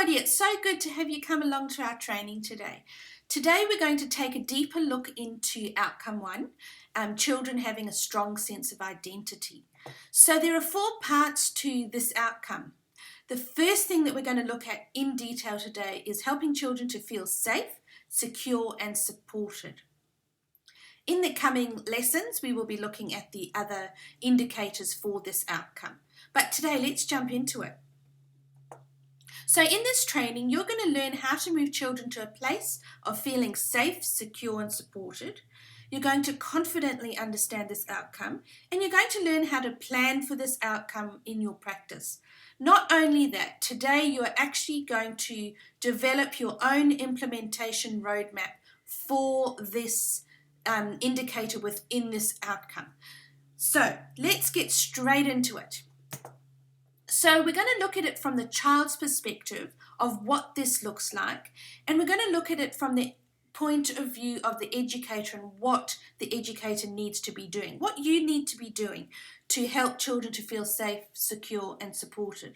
everybody, it's so good to have you come along to our training today. Today we're going to take a deeper look into outcome 1, children having a strong sense of identity. So there are 4 parts to this outcome. The first thing that we're going to look at in detail today is helping children to feel safe, secure and supported. In the coming lessons, we will be looking at the other indicators for this outcome. But today, let's jump into it. So in this training, you're going to learn how to move children to a place of feeling safe, secure and supported. You're going to confidently understand this outcome, and you're going to learn how to plan for this outcome in your practice. Not only that, today you are actually going to develop your own implementation roadmap for this indicator within this outcome. So let's get straight into it. So we're going to look at it from the child's perspective of what this looks like, and we're going to look at it from the point of view of the educator and what the educator needs to be doing, what you need to be doing to help children to feel safe, secure and supported.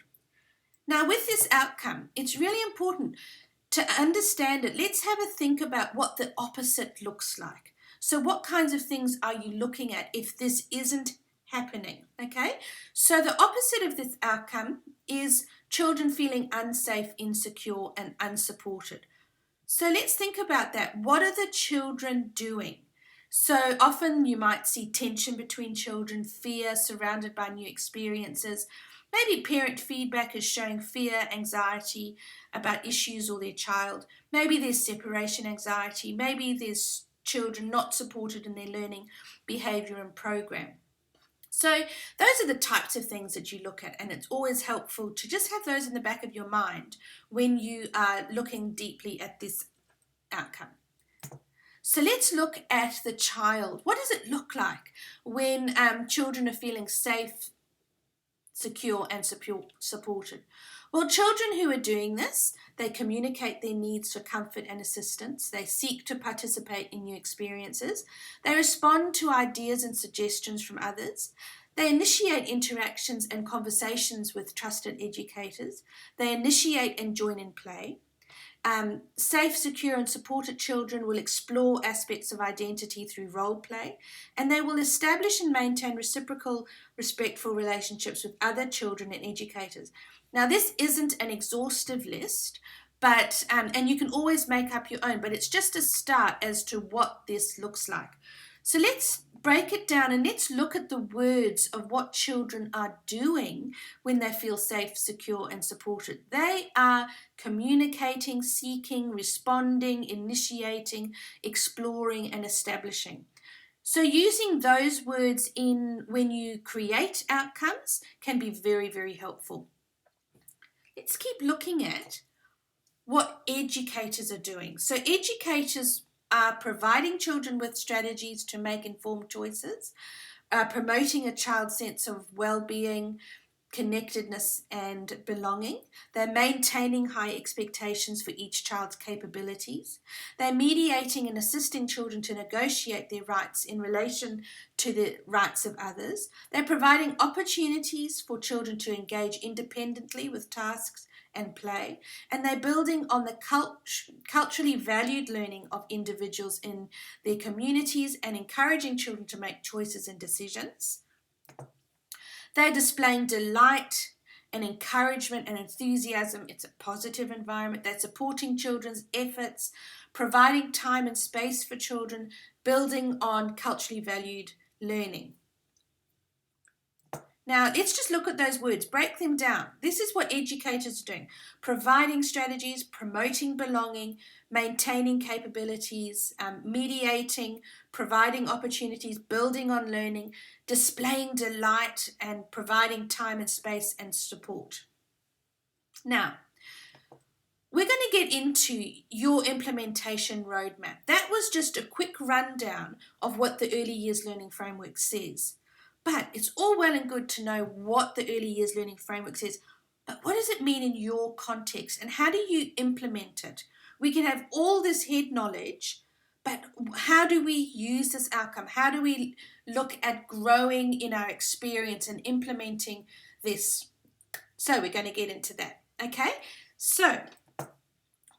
Now with this outcome, it's really important to understand it. Let's have a think about what the opposite looks like. So what kinds of things are you looking at if this isn't happening? Okay, so the opposite of this outcome is children feeling unsafe, insecure and unsupported. So let's think about that. What are the children doing? So often you might see tension between children, fear surrounded by new experiences. Maybe parent feedback is showing fear, anxiety about issues or their child. Maybe there's separation anxiety. Maybe there's children not supported in their learning behaviour and program. So those are the types of things that you look at, and it's always helpful to just have those in the back of your mind when you are looking deeply at this outcome. So let's look at the child. What does it look like when children are feeling safe, secure and supported? Well, children who are doing this, they communicate their needs for comfort and assistance. They seek to participate in new experiences. They respond to ideas and suggestions from others. They initiate interactions and conversations with trusted educators. They initiate and join in play. Safe, secure and supported children will explore aspects of identity through role play, and they will establish and maintain reciprocal, respectful relationships with other children and educators. Now, this isn't an exhaustive list, but and you can always make up your own, but it's just a start as to what this looks like. So let's break it down and let's look at the words of what children are doing when they feel safe, secure and supported. They are communicating, seeking, responding, initiating, exploring and establishing. So using those words when you create outcomes can be very, very helpful. Let's keep looking at what educators are doing. So educators are providing children with strategies to make informed choices, promoting a child's sense of well-being, connectedness and belonging. They're maintaining high expectations for each child's capabilities. They're mediating and assisting children to negotiate their rights in relation to the rights of others. They're providing opportunities for children to engage independently with tasks and play, and they're building on the culturally valued learning of individuals in their communities and encouraging children to make choices and decisions. They're displaying delight and encouragement and enthusiasm. It's a positive environment. They're supporting children's efforts, providing time and space for children, building on culturally valued learning. Now, let's just look at those words, break them down. This is what educators are doing: providing strategies, promoting belonging, maintaining capabilities, mediating, providing opportunities, building on learning, displaying delight, and providing time and space and support. Now, we're going to get into your implementation roadmap. That was just a quick rundown of what the Early Years Learning Framework says. But it's all well and good to know what the Early Years Learning Framework says, but what does it mean in your context and how do you implement it? We can have all this head knowledge, but how do we use this outcome? How do we look at growing in our experience and implementing this? So we're going to get into that, okay? So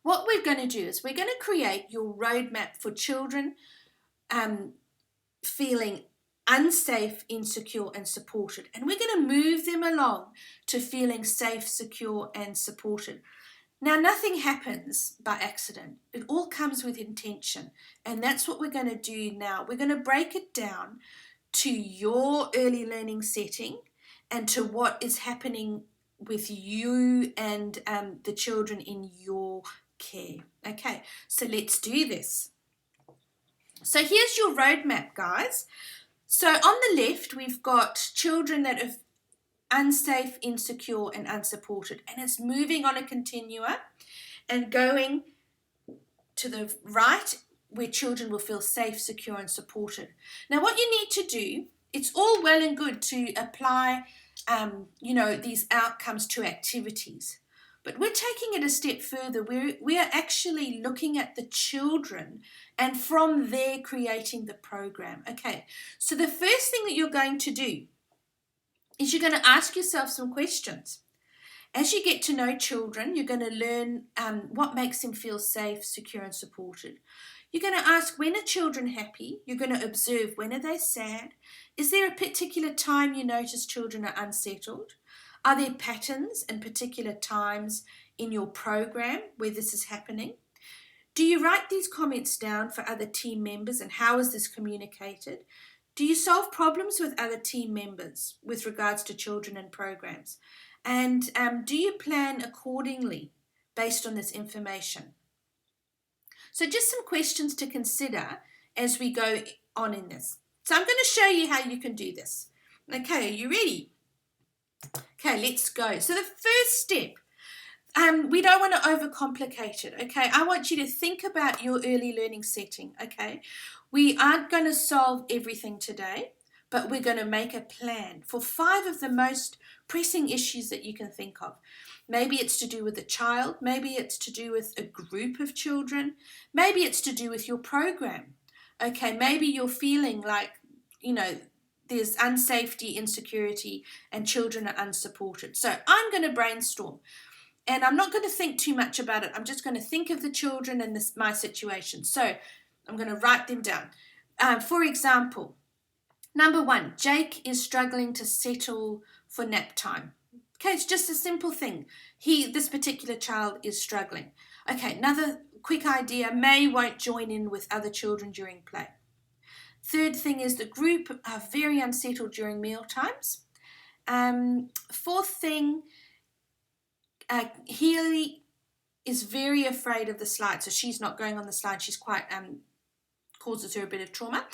what we're going to do is we're going to create your roadmap for children feeling unsafe, insecure, and supported. And we're going to move them along to feeling safe, secure, and supported. Now, nothing happens by accident. It all comes with intention. And that's what we're going to do now. We're going to break it down to your early learning setting and to what is happening with you and the children in your care. Okay, so let's do this. So here's your roadmap, guys. So on the left, we've got children that are unsafe, insecure, and unsupported. And it's moving on a continua and going to the right where children will feel safe, secure, and supported. Now, what you need to do, it's all well and good to apply, these outcomes to activities. But we're taking it a step further. We are actually looking at the children and from there creating the program. Okay, so the first thing that you're going to do is you're going to ask yourself some questions. As you get to know children, you're going to learn what makes them feel safe, secure, and supported. You're going to ask, when are children happy? You're going to observe, when are they sad? Is there a particular time you notice children are unsettled? Are there patterns and particular times in your program where this is happening? Do you write these comments down for other team members, and how is this communicated? Do you solve problems with other team members with regards to children and programs? And do you plan accordingly based on this information? So just some questions to consider as we go on in this. So I'm going to show you how you can do this. Okay, are you ready? Okay, let's go. So the first step, we don't want to overcomplicate it, okay? I want you to think about your early learning setting, okay? We aren't going to solve everything today, but we're going to make a plan for 5 of the most pressing issues that you can think of. Maybe it's to do with a child, maybe it's to do with a group of children, maybe it's to do with your program, okay? Maybe you're feeling like, there's unsafety, insecurity, and children are unsupported. So I'm going to brainstorm. And I'm not going to think too much about it. I'm just going to think of the children and my situation. So I'm going to write them down. For example, number 1, Jake is struggling to settle for nap time. Okay, it's just a simple thing. This particular child is struggling. Okay, another quick idea, May won't join in with other children during play. Third thing is the group are very unsettled during meal times. Fourth thing, Healy is very afraid of the slide, so she's not going on the slide. She's quite causes her a bit of trauma.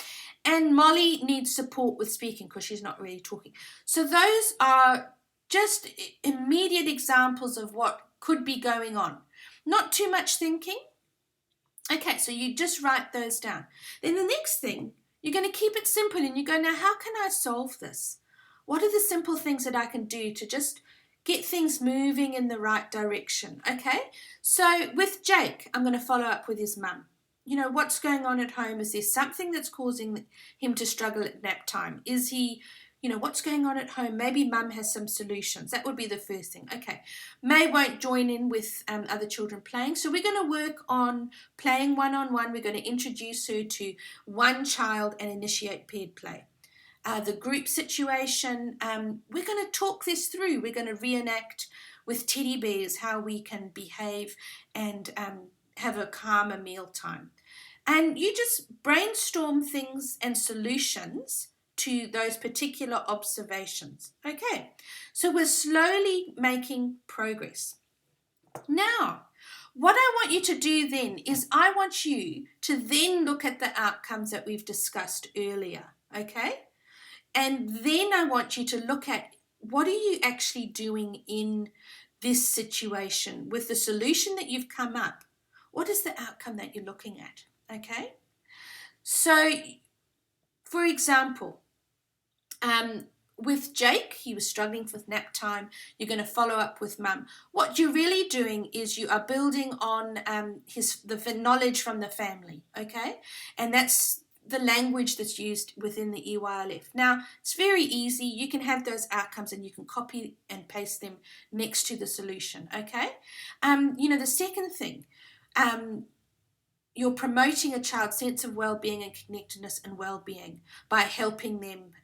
And Molly needs support with speaking because she's not really talking. So those are just immediate examples of what could be going on. Not too much thinking. Okay, so you just write those down. Then the next thing, you're going to keep it simple and you go, now how can I solve this? What are the simple things that I can do to just get things moving in the right direction? Okay, so with Jake, I'm going to follow up with his mum. What's going on at home? Is there something that's causing him to struggle at nap time? Is he, what's going on at home? Maybe mum has some solutions. That would be the first thing. Okay, May won't join in with other children playing. So we're going to work on playing one-on-one. We're going to introduce her to one child and initiate paired play. The group situation, we're going to talk this through. We're going to reenact with teddy bears how we can behave and have a calmer meal time. And you just brainstorm things and solutions to those particular observations. Okay, so we're slowly making progress. Now, what I want you to do then is I want you to then look at the outcomes that we've discussed earlier, okay? And then I want you to look at what are you actually doing in this situation with the solution that you've come up. What is the outcome that you're looking at, okay? So, for example, with Jake, he was struggling with nap time. You're going to follow up with mum. What you're really doing is you are building on the knowledge from the family, okay? And that's the language that's used within the EYLF. Now, it's very easy. You can have those outcomes and you can copy and paste them next to the solution, okay? The second thing, you're promoting a child's sense of well-being and connectedness and well-being by helping them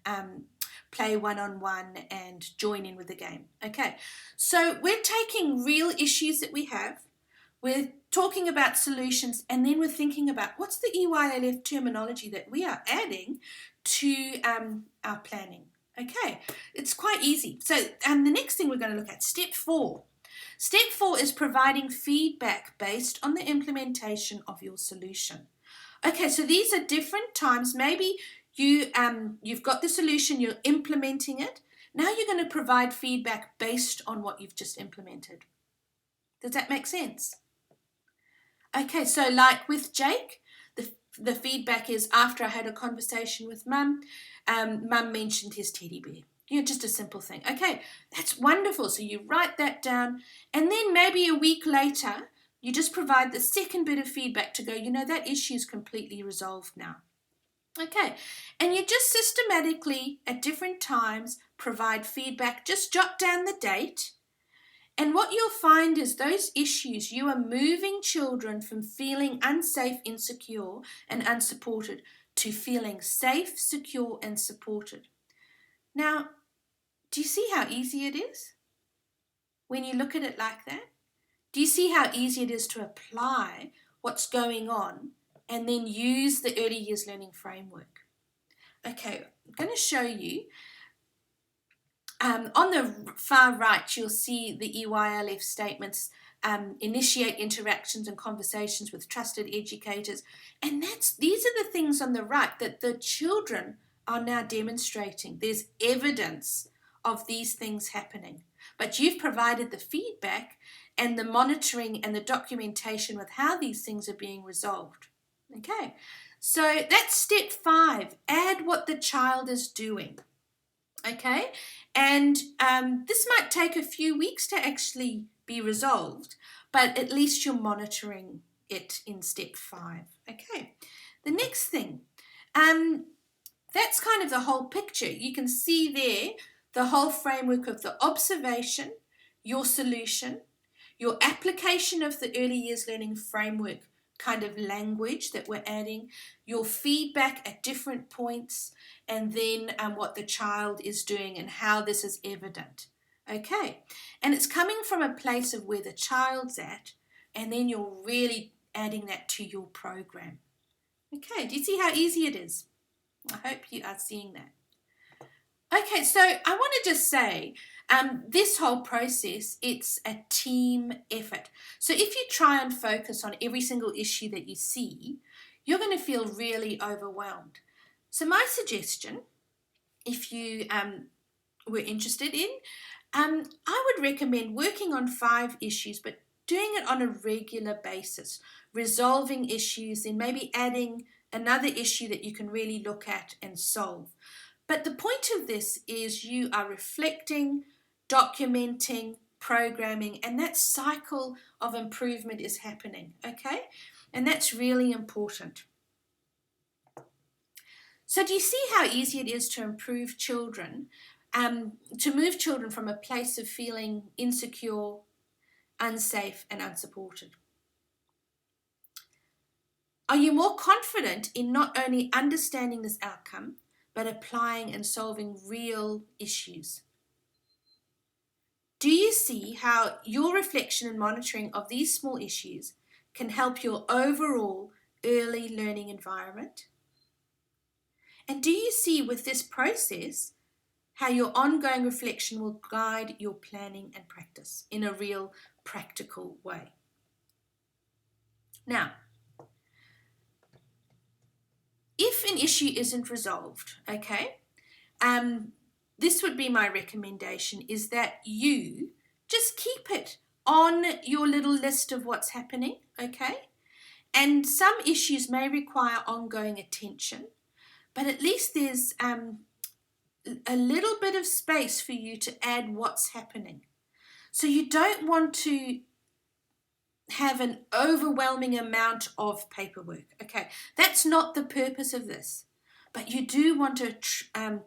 play one-on-one and join in with the game, okay? So we're taking real issues that we have, we're talking about solutions, and then we're thinking about what's the EYLF terminology that we are adding to our planning. Okay, it's quite easy. So the next thing we're going to look at, step 4. Step 4 is providing feedback based on the implementation of your solution. Okay, so these are different times. Maybe you've got the solution, you're implementing it. Now you're going to provide feedback based on what you've just implemented. Does that make sense? Okay, so like with Jake, the feedback is after I had a conversation with Mum, Mum mentioned his teddy bear. Just a simple thing. Okay, that's wonderful. So you write that down, and then maybe a week later, you just provide the second bit of feedback to go, that issue is completely resolved now. Okay, and you just systematically at different times provide feedback. Just jot down the date. And what you'll find is those issues, you are moving children from feeling unsafe, insecure, and unsupported to feeling safe, secure, and supported. Now, do you see how easy it is when you look at it like that? Do you see how easy it is to apply what's going on and then use the early years learning framework? Okay, I'm going to show you. On the far right, you'll see the EYLF statements, initiate interactions and conversations with trusted educators. And these are the things on the right that the children are now demonstrating. There's evidence of these things happening. But you've provided the feedback and the monitoring and the documentation with how these things are being resolved. Okay, so that's step 5. Add what the child is doing. Okay, and this might take a few weeks to actually be resolved, but at least you're monitoring it in step 5. Okay, the next thing, that's kind of the whole picture. You can see there the whole framework of the observation, your solution, your application of the early years learning framework kind of language that we're adding, your feedback at different points, and then what the child is doing and how this is evident. Okay, and it's coming from a place of where the child's at, and then you're really adding that to your program. Okay, do you see how easy it is? I hope you are seeing that. Okay, so I want to just say, this whole process, it's a team effort. So if you try and focus on every single issue that you see, you're going to feel really overwhelmed. So my suggestion, if you were interested in, I would recommend working on 5 issues, but doing it on a regular basis, resolving issues, and maybe adding another issue that you can really look at and solve. But the point of this is you are reflecting, documenting, programming, and that cycle of improvement is happening, okay? And that's really important. So do you see how easy it is to improve children, to move children from a place of feeling insecure, unsafe, and unsupported? Are you more confident in not only understanding this outcome, but applying and solving real issues? Do you see how your reflection and monitoring of these small issues can help your overall early learning environment? And do you see with this process how your ongoing reflection will guide your planning and practice in a real practical way? Now, if an issue isn't resolved, okay, this would be my recommendation, is that you just keep it on your little list of what's happening, okay? And some issues may require ongoing attention, but at least there's a little bit of space for you to add what's happening. So you don't want to have an overwhelming amount of paperwork. Okay, that's not the purpose of this, but you do want to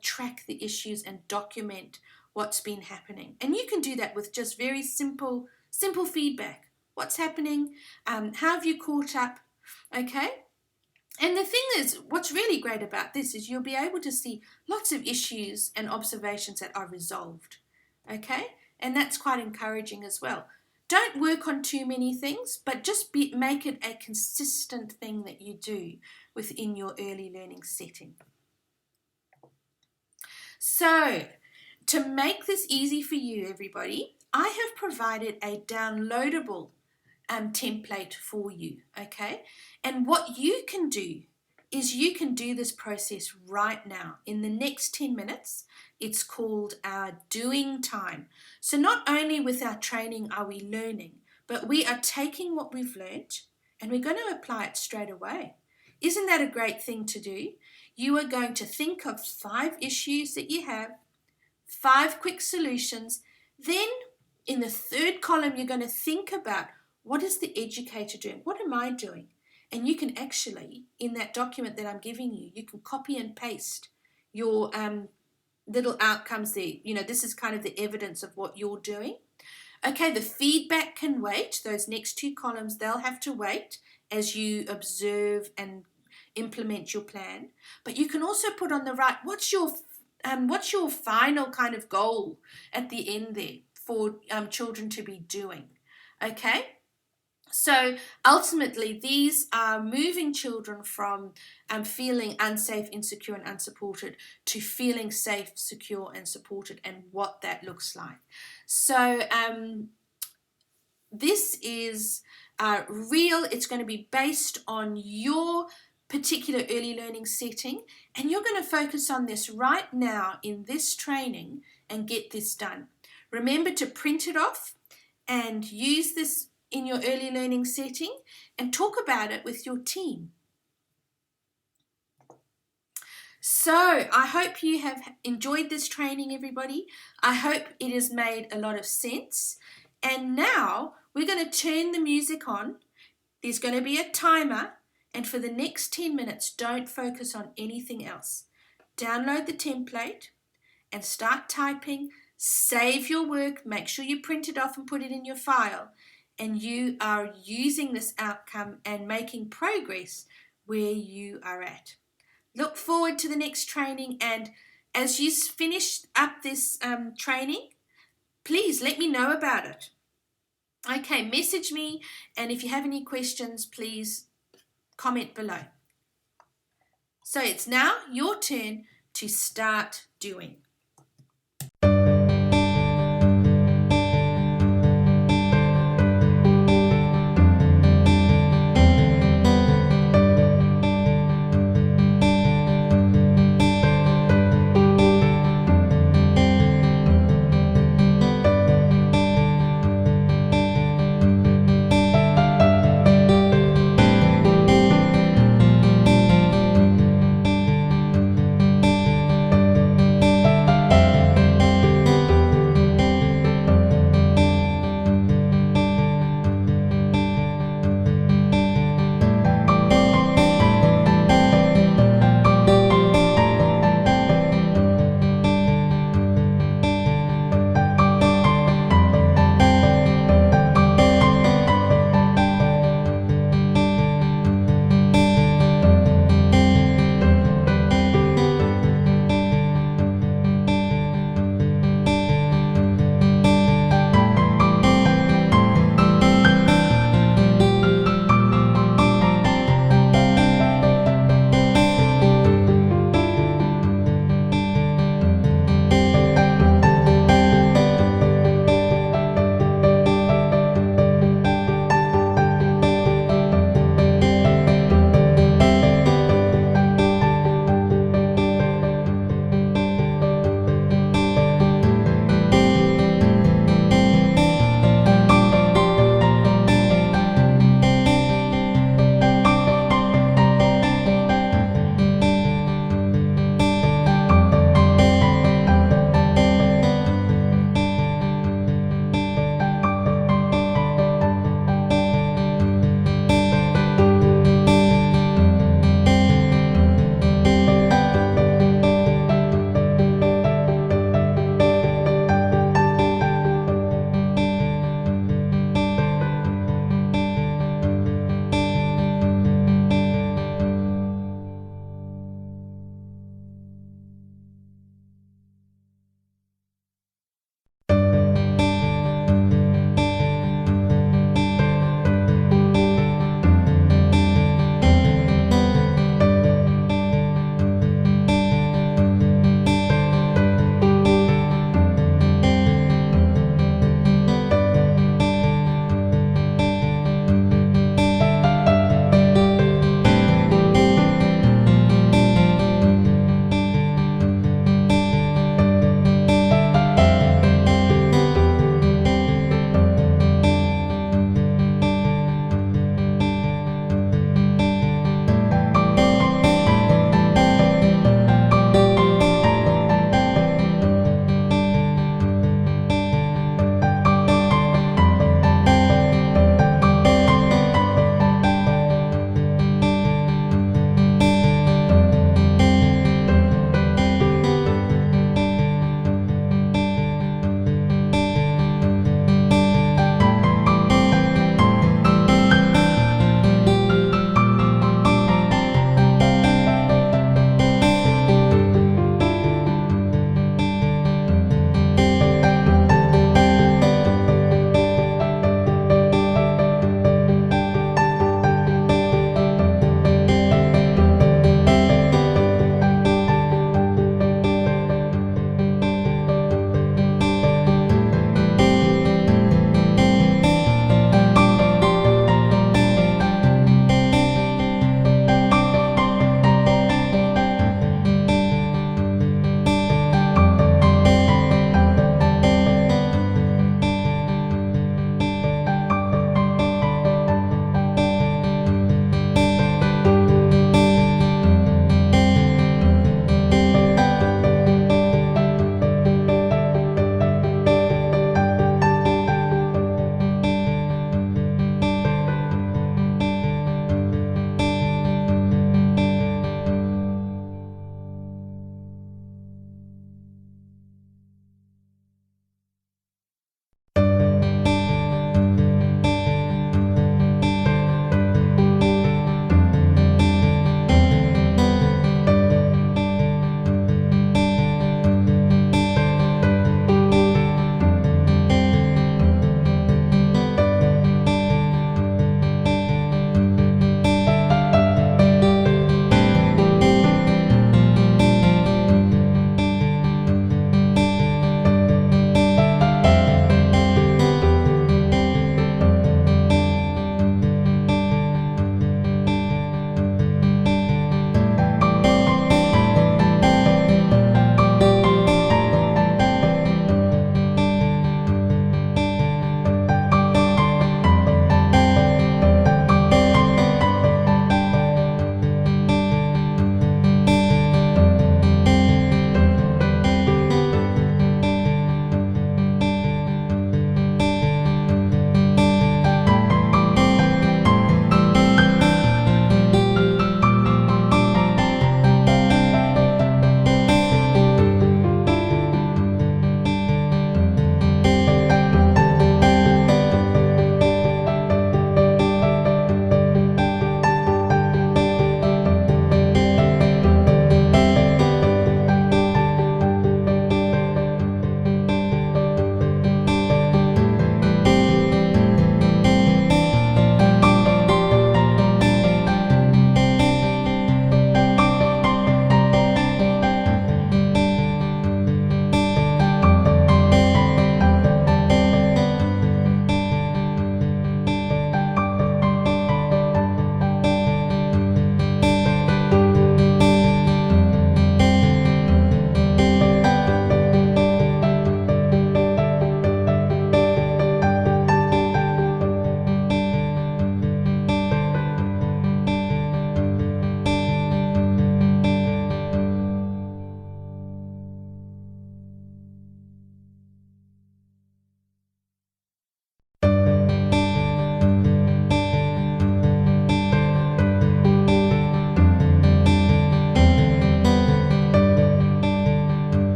track the issues and document what's been happening. And you can do that with just very simple feedback. What's happening? How have you caught up? Okay. And the thing is, what's really great about this is you'll be able to see lots of issues and observations that are resolved. Okay. And that's quite encouraging as well. Don't work on too many things, but just make it a consistent thing that you do within your early learning setting. So, to make this easy for you, everybody, I have provided a downloadable template for you, okay? And what you can do is you can do this process right now. In the next 10 minutes, it's called our doing time. So not only with our training are we learning, but we are taking what we've learned and we're going to apply it straight away. Isn't that a great thing to do? You are going to think of 5 issues that you have, 5 quick solutions. Then in the third column, you're going to think about, what is the educator doing? What am I doing? And you can actually, in that document that I'm giving you, you can copy and paste your little outcomes there. You know, this is kind of the evidence of what you're doing. Okay, the feedback can wait. Those next 2 columns, they'll have to wait as you observe and implement your plan. But you can also put on the right, what's your final kind of goal at the end there for children to be doing? Okay. So ultimately, these are moving children from feeling unsafe, insecure, and unsupported to feeling safe, secure, and supported, and what that looks like. So this is real. It's going to be based on your particular early learning setting, and you're going to focus on this right now in this training and get this done. Remember to print it off and use this in your early learning setting and talk about it with your team. So I hope you have enjoyed this training, everybody. I hope it has made a lot of sense. And now we're going to turn the music on. There's going to be a timer, and for the next 10 minutes, don't focus on anything else. Download the template and start typing. Save your work. Make sure you print it off and put it in your file. And you are using this outcome and making progress where you are at. Look forward to the next training, and as you finish up this training, please let me know about it. Okay, message me, and if you have any questions, please comment below. So it's now your turn to start doing.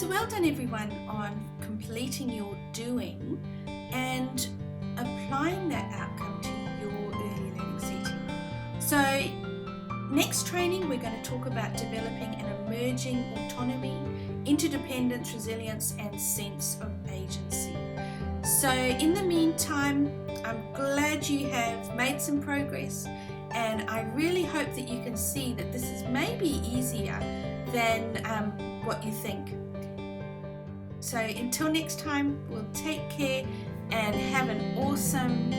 So well done everyone on completing your doing and applying that outcome to your early learning setting. So next training we're going to talk about developing an emerging autonomy, interdependence, resilience and sense of agency. So in the meantime, I'm glad you have made some progress, and I really hope that you can see that this is maybe easier than what you think. So until next time, we'll take care and have an awesome